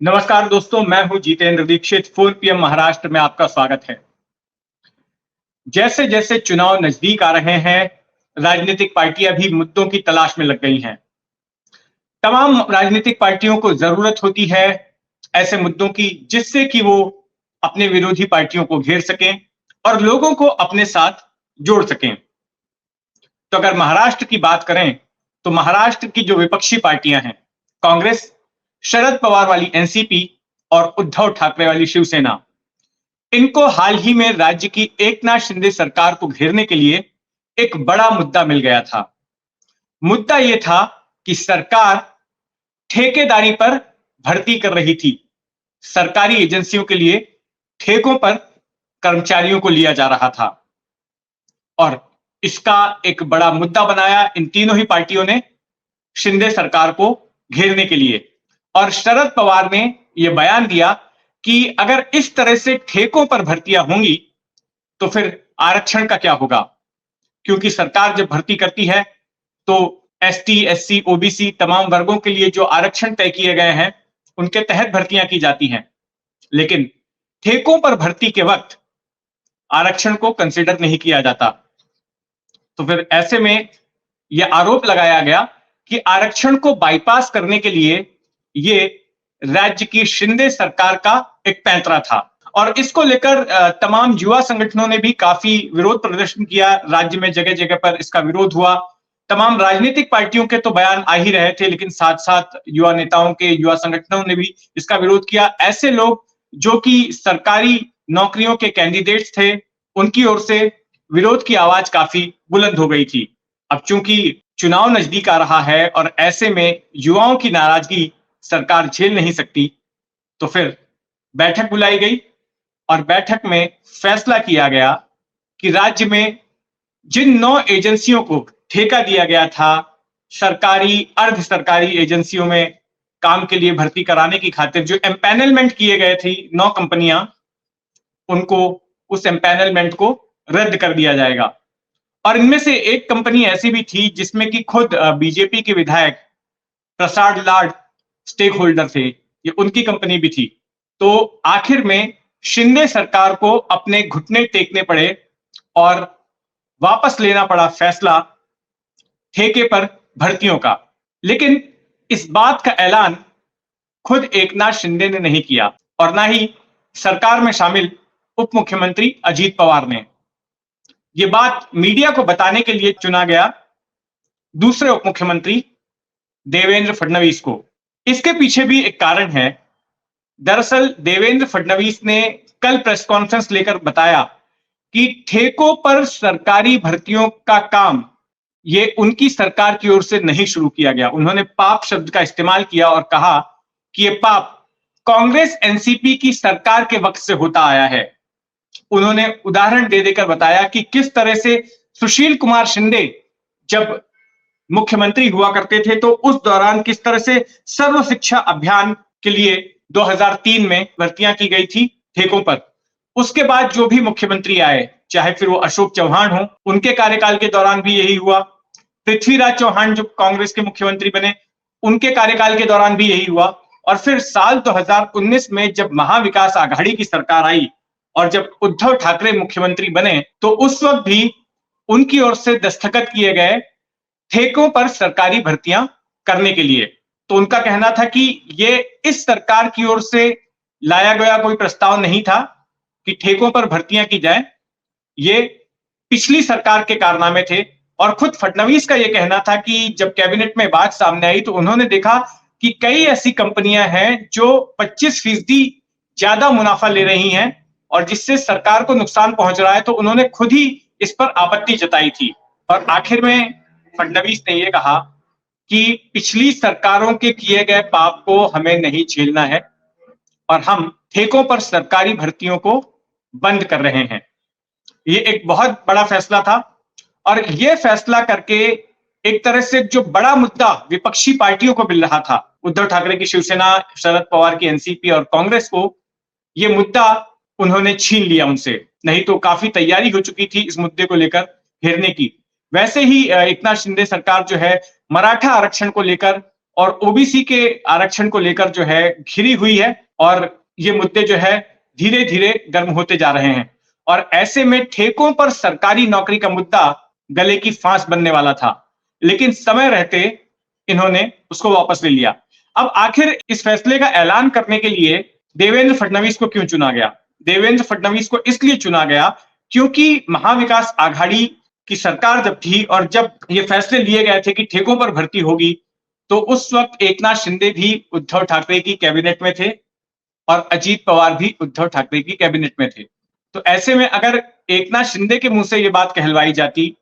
नमस्कार दोस्तों, मैं हूं जितेंद्र दीक्षित। 4 पीएम महाराष्ट्र में आपका स्वागत है। जैसे जैसे चुनाव नजदीक आ रहे हैं, राजनीतिक पार्टियां भी मुद्दों की तलाश में लग गई हैं। तमाम राजनीतिक पार्टियों को जरूरत होती है ऐसे मुद्दों की जिससे कि वो अपने विरोधी पार्टियों को घेर सकें और लोगों को अपने साथ जोड़ सकें। तो अगर महाराष्ट्र की बात करें तो महाराष्ट्र की जो विपक्षी पार्टियां हैं, कांग्रेस, शरद पवार वाली एनसीपी और उद्धव ठाकरे वाली शिवसेना, इनको हाल ही में राज्य की एकनाथ शिंदे सरकार को घेरने के लिए एक बड़ा मुद्दा मिल गया था। मुद्दा यह था कि सरकार ठेकेदारी पर भर्ती कर रही थी। सरकारी एजेंसियों के लिए ठेकों पर कर्मचारियों को लिया जा रहा था और इसका एक बड़ा मुद्दा बनाया इन तीनों ही पार्टियों ने शिंदे सरकार को घेरने के लिए। और शरद पवार ने यह बयान दिया कि अगर इस तरह से ठेकों पर भर्तियां होंगी तो फिर आरक्षण का क्या होगा, क्योंकि सरकार जब भर्ती करती है तो एसटी, एससी, ओबीसी तमाम वर्गों के लिए जो आरक्षण तय किए गए हैं उनके तहत भर्तियां की जाती हैं, लेकिन ठेकों पर भर्ती के वक्त आरक्षण को कंसिडर नहीं किया जाता। तो फिर ऐसे में यह आरोप लगाया गया कि आरक्षण को बाईपास करने के लिए यह राज्य की शिंदे सरकार का एक पैंतरा था और इसको लेकर तमाम युवा संगठनों ने भी काफी विरोध प्रदर्शन किया। राज्य में जगह जगह पर इसका विरोध हुआ। तमाम राजनीतिक पार्टियों के तो बयान आ ही रहे थे, लेकिन साथ साथ युवा नेताओं के, युवा संगठनों ने भी इसका विरोध किया। ऐसे लोग जो कि सरकारी नौकरियों के कैंडिडेट्स थे, उनकी ओर से विरोध की आवाज काफी बुलंद हो गई थी। अब चूंकि चुनाव नजदीक आ रहा है और ऐसे में युवाओं की नाराजगी सरकार झेल नहीं सकती, तो फिर बैठक बुलाई गई और बैठक में फैसला किया गया कि राज्य में जिन 9 एजेंसियों को ठेका दिया गया था सरकारी, अर्ध सरकारी एजेंसियों में काम के लिए भर्ती कराने की खातिर, जो एम्पैनलमेंट किए गए थे 9 कंपनियां, उनको, उस एम्पैनलमेंट को रद्द कर दिया जाएगा। और इनमें से एक कंपनी ऐसी भी थी जिसमें कि खुद बीजेपी के विधायक प्रसाद लाड स्टेक होल्डर थे, ये उनकी कंपनी भी थी। तो आखिर में शिंदे सरकार को अपने घुटने टेकने पड़े और वापस लेना पड़ा फैसला ठेके पर भर्तियों का। लेकिन इस बात का ऐलान खुद एकनाथ शिंदे ने नहीं किया और ना ही सरकार में शामिल उप मुख्यमंत्री अजीत पवार ने। यह बात मीडिया को बताने के लिए चुना गया दूसरे उप मुख्यमंत्री देवेंद्र फडणवीस को। इसके पीछे भी एक कारण है। दरअसल देवेंद्र फडणवीस ने कल प्रेस कॉन्फ्रेंस लेकर बताया कि ठेकों पर सरकारी भर्तियों का काम ये उनकी सरकार की ओर से नहीं शुरू किया गया। उन्होंने पाप शब्द का इस्तेमाल किया और कहा कि यह पाप कांग्रेस एनसीपी की सरकार के वक्त से होता आया है। उन्होंने उदाहरण दे देकर बताया कि किस तरह से सुशील कुमार शिंदे जब मुख्यमंत्री हुआ करते थे तो उस दौरान किस तरह से सर्व शिक्षा अभियान के लिए 2003 में भर्तियां की गई थी ठेकों पर। उसके बाद जो भी मुख्यमंत्री आए, चाहे फिर वो अशोक चौहान हो, उनके कार्यकाल के दौरान भी यही हुआ। पृथ्वीराज चौहान जो कांग्रेस के मुख्यमंत्री बने, उनके कार्यकाल के दौरान भी यही हुआ। और फिर साल 2019 में जब महाविकास आघाड़ी की सरकार आई और जब उद्धव ठाकरे मुख्यमंत्री बने, तो उस वक्त भी उनकी ओर से दस्तखत किए गए ठेकों पर सरकारी भर्तियां करने के लिए। तो उनका कहना था कि ये इस सरकार की ओर से लाया गया कोई प्रस्ताव नहीं था कि ठेकों पर भर्तियां की जाए, ये पिछली सरकार के कारनामे थे। और खुद फडणवीस का यह कहना था कि जब कैबिनेट में बात सामने आई तो उन्होंने देखा कि कई ऐसी कंपनियां हैं जो 25% ज्यादा मुनाफा ले रही हैं और जिससे सरकार को नुकसान पहुंच रहा है। तो उन्होंने खुद ही इस पर आपत्ति जताई थी और आखिर में फडणवीस ने यह कहा कि पिछली सरकारों के किए गए पाप को हमें नहीं झेलना है और हम ठेकों पर सरकारी भर्तियों को बंद कर रहे हैं। ये एक बहुत बड़ा फैसला था और यह फैसला करके एक तरह से जो बड़ा मुद्दा विपक्षी पार्टियों को मिल रहा था, उद्धव ठाकरे की शिवसेना, शरद पवार की एनसीपी और कांग्रेस को, यह मुद्दा उन्होंने छीन लिया उनसे। नहीं तो काफी तैयारी हो चुकी थी इस मुद्दे को लेकर घेरने की। वैसे ही एकनाथ शिंदे सरकार जो है मराठा आरक्षण को लेकर और ओबीसी के आरक्षण को लेकर जो है घिरी हुई है और ये मुद्दे जो है धीरे धीरे गर्म होते जा रहे हैं। और ऐसे में ठेकों पर सरकारी नौकरी का मुद्दा गले की फांस बनने वाला था, लेकिन समय रहते इन्होंने उसको वापस ले लिया। अब आखिर इस फैसले का ऐलान करने के लिए देवेंद्र फडणवीस को क्यों चुना गया? देवेंद्र फडणवीस को इसलिए चुना गया क्योंकि महाविकास आघाड़ी की सरकार जब थी और जब ये फैसले लिए गए थे कि ठेकों पर भर्ती होगी, तो उस वक्त एकनाथ शिंदे भी उद्धव ठाकरे की कैबिनेट में थे और अजीत पवार भी उद्धव ठाकरे की कैबिनेट में थे। तो ऐसे में अगर एकनाथ शिंदे के मुंह से ये बात कहलवाई जाती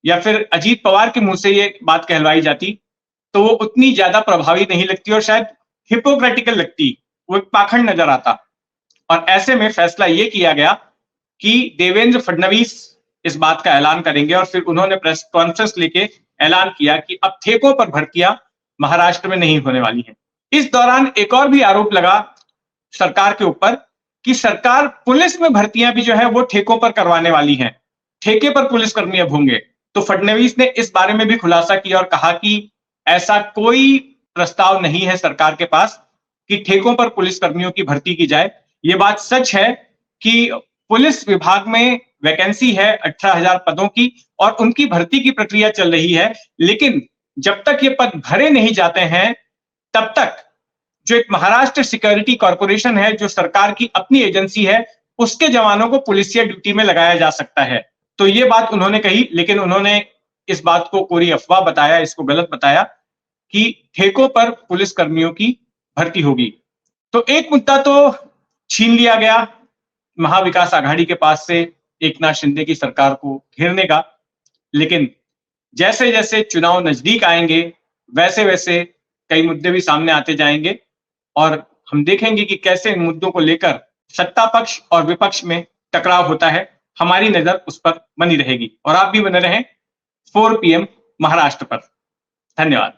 या फिर अजीत पवार के मुंह से ये बात कहलवाई जाती, तो वो उतनी ज्यादा प्रभावी नहीं लगती और शायद हिपोक्रेटिकल लगती, वो एक पाखंड नजर आता। और ऐसे में फैसला ये किया गया कि देवेंद्र फडणवीस इस बात का ऐलान करेंगे और फिर उन्होंने प्रेस कॉन्फ्रेंस लेके ऐलान किया कि अब ठेकों पर भर्तियां महाराष्ट्र में नहीं होने वाली हैं। इस दौरान एक और भी आरोप लगा सरकार के ऊपर कि सरकार पुलिस में भर्तियां भी जो है वो ठेकों पर करवाने वाली हैं, ठेके पर पुलिसकर्मी अब होंगे। तो फडणवीस ने इस बारे में भी खुलासा किया और कहा कि ऐसा कोई प्रस्ताव नहीं है सरकार के पास कि ठेकों पर पुलिसकर्मियों की भर्ती की जाए। ये बात सच है कि पुलिस विभाग में वैकेंसी है 18,000 पदों की और उनकी भर्ती की प्रक्रिया चल रही है, लेकिन जब तक ये पद भरे नहीं जाते हैं तब तक जो एक महाराष्ट्र सिक्योरिटी कॉर्पोरेशन है, जो सरकार की अपनी एजेंसी है, उसके जवानों को पुलिसिया ड्यूटी में लगाया जा सकता है। तो ये बात उन्होंने कही, लेकिन उन्होंने इस बात को कोरी अफवाह बताया, इसको गलत बताया कि ठेकों पर पुलिसकर्मियों की भर्ती होगी। तो एक मुद्दा तो छीन लिया गया महाविकास आघाड़ी के पास से एकनाथ शिंदे की सरकार को घेरने का, लेकिन जैसे जैसे चुनाव नजदीक आएंगे वैसे वैसे कई मुद्दे भी सामने आते जाएंगे और हम देखेंगे कि कैसे इन मुद्दों को लेकर सत्ता पक्ष और विपक्ष में टकराव होता है। हमारी नजर उस पर बनी रहेगी और आप भी बने रहें 4 PM महाराष्ट्र पर। धन्यवाद।